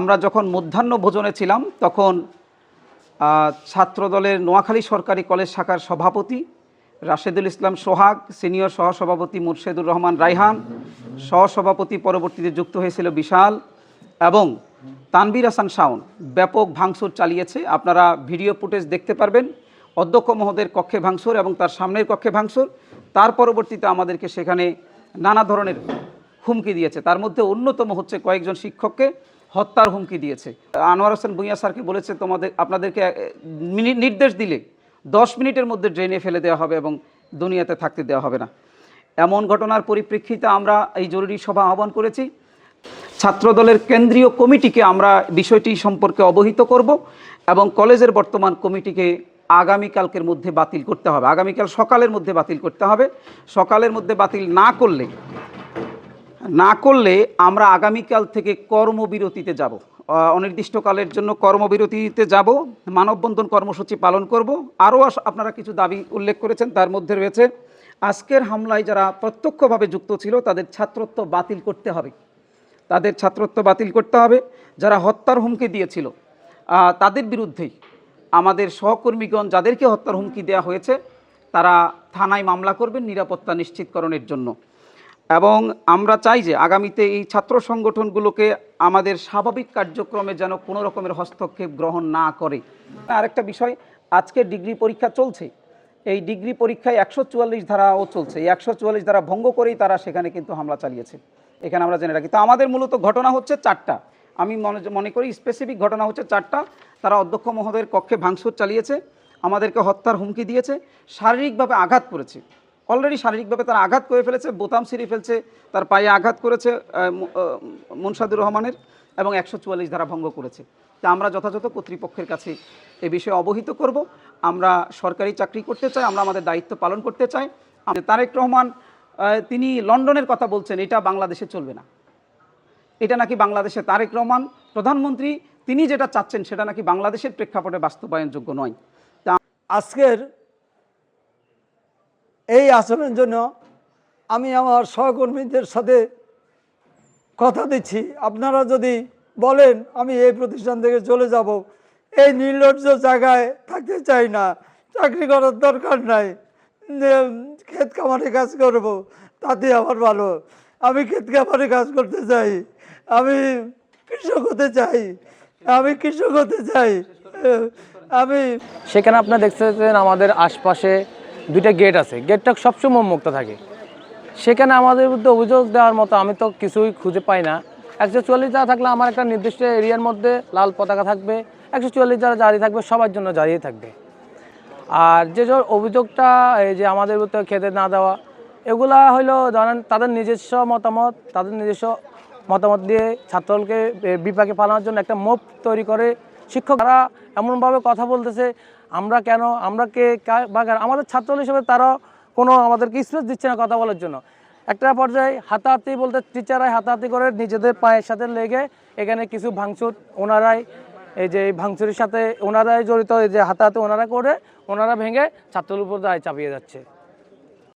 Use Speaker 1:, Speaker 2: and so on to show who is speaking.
Speaker 1: আমরা যখন মধ্যাহ্ন ভোজনে ছিলাম তখন ছাত্রদলের নোয়াখালী সরকারি কলেজ শাখার সভাপতি রাশেদুল ইসলাম সোহাগ, সিনিয়র সহসভাপতি মুর্শেদুর রহমান রায়হান, সহসভাপতি পরবর্তীতে যুক্ত হয়েছিল বিশাল এবং তানভীর হাসান শাওন ব্যাপক ভাঙচুর চালিয়েছে। আপনারা ভিডিও ফুটেজ দেখতে পারবেন। অধ্যক্ষ মহোদয়ের কক্ষে ভাঙচুর এবং তার সামনের কক্ষে ভাঙচুর। তার পরবর্তীতে আমাদেরকে সেখানে নানা ধরনের হুমকি দিয়েছে। তার মধ্যে অন্যতম হচ্ছে কয়েকজন শিক্ষককে হত্যার হুমকি দিয়েছে। আনোয়ার হোসেন ভূঁইয়া স্যারকে বলেছে আপনাদেরকে নির্দেশ দিলে 10 মিনিটের মধ্যে ড্রেনে ফেলে দেওয়া হবে এবং দুনিয়াতে থাকতে দেওয়া হবে না। এমন ঘটনার পরিপ্রেক্ষিতে আমরা এই জরুরি সভা আহ্বান করেছি। ছাত্রদলের কেন্দ্রীয় কমিটিকে আমরা বিষয়টি সম্পর্কে অবহিত করব এবং কলেজের বর্তমান কমিটিকে আগামীকালকের মধ্যে বাতিল করতে হবে। আগামীকাল সকালের মধ্যে বাতিল করতে হবে। সকালের মধ্যে বাতিল না করলে আমরা আগামীকাল থেকে কর্মবিরতিতে যাব, অনির্দিষ্টকালের জন্য কর্মবিরতিতে যাব, মানববন্ধন কর্মসূচি পালন করব। আরও আপনারা কিছু দাবি উল্লেখ করেছেন, তার মধ্যে রয়েছে আজকের হামলায় যারা প্রত্যক্ষভাবে যুক্ত ছিল তাদের ছাত্রত্ব বাতিল করতে হবে। যারা হত্যার হুমকি দিয়েছিল তাদের বিরুদ্ধেই আমাদের সহকর্মীগণ যাদেরকে হত্যার হুমকি দেওয়া হয়েছে তারা থানায় মামলা করবেন নিরাপত্তা নিশ্চিতকরণের জন্য। এবং আমরা চাই যে আগামীতে এই ছাত্র সংগঠনগুলোকে আমাদের স্বাভাবিক কার্যক্রমে যেন কোনো রকমের হস্তক্ষেপ গ্রহণ না করে। আরেকটা বিষয়, আজকে ডিগ্রি পরীক্ষা চলছে, এই ডিগ্রি পরীক্ষায় 144 ধারাও চলছে। এই 144 ধারা ভঙ্গ করেই তারা সেখানে কিন্তু হামলা চালিয়েছে, এখানে আমরা জেনে রাখি। তো আমাদের মূলত ঘটনা হচ্ছে 4টা, আমি মনে করি স্পেসিফিক ঘটনা হচ্ছে 4টা। তারা অধ্যক্ষ মহোদয়ের কক্ষে ভাঙচুর চালিয়েছে, আমাদেরকে হত্যার হুমকি দিয়েছে, শারীরিকভাবে আঘাত করেছে। অলরেডি শারীরিকভাবে তারা আঘাত করে ফেলেছে, বোতাম ছিঁড়ে ফেলছে, তার পায়ে আঘাত করেছে মুনসাদুর রহমানের এবং 144 ধারা ভঙ্গ করেছে। তা আমরা যথাযথ কর্তৃপক্ষের কাছে এ বিষয়ে অবহিত করব। আমরা সরকারি চাকরি করতে চাই, আমরা আমাদের দায়িত্ব পালন করতে চাই। তারেক রহমান তিনি লন্ডনের কথা বলছেন, এটা বাংলাদেশে চলবে না। এটা নাকি বাংলাদেশে তারেক রহমান প্রধানমন্ত্রী তিনি যেটা চাচ্ছেন সেটা নাকি বাংলাদেশের প্রেক্ষাপটে বাস্তবায়নযোগ্য নয়। তা
Speaker 2: আজকের এই আচরণের জন্য আমি আমার সহকর্মীদের সাথে কথা দিচ্ছি, আপনারা যদি বলেন আমি এই প্রতিষ্ঠান থেকে চলে যাব, এই নির্লজ্জ জায়গায় থাকতে চাই না, চাকরি করার দরকার নাই, ক্ষেত খামারে কাজ করব, তাতে আমার ভালো। আমি ক্ষেত খামারে কাজ করতে চাই, আমি কৃষক হতে চাই। আমি
Speaker 3: সেখানে আপনারা দেখতেছেন আমাদের আশপাশে 2টা গেট আছে, গেটটা সবসময় উন্মুক্ত থাকে। সেখানে আমাদের বিরুদ্ধে অভিযোগ দেওয়ার মতো আমি তো কিছুই খুঁজে পাই না। 144 যারা থাকলে আমার একটা নির্দিষ্ট এরিয়ার মধ্যে লাল পতাকা থাকবে, 144 যারা জারি থাকবে সবার জন্য জারি থাকবে। আর যে অভিযোগটা এই যে আমাদের বিরুদ্ধে খেতে না দেওয়া, এগুলা হইলো ধরেন তাদের নিজস্ব মতামত দিয়ে ছাত্রদলকে বিপাকে পালানোর জন্য একটা মোপ তৈরি করে শিক্ষকরা এমনভাবে কথা বলতেছে আমরা আমাদের ছাত্রদল হিসেবে তারা কোনো আমাদেরকে স্পেস দিচ্ছে না কথা বলার জন্য। একটা পর্যায়ে হাতাহাতি বলতে টিচাররাই হাতাহাতি করে নিজেদের পায়ের সাথে লেগে এখানে কিছু ভাঙচুর ওনারাই এই যে ভাঙচুরের সাথে ওনারাই জড়িত, এই যে হাতাহাতি ওনারা করে ওনারা ভেঙে ছাত্রদলের উপর দায় চাপিয়ে যাচ্ছে।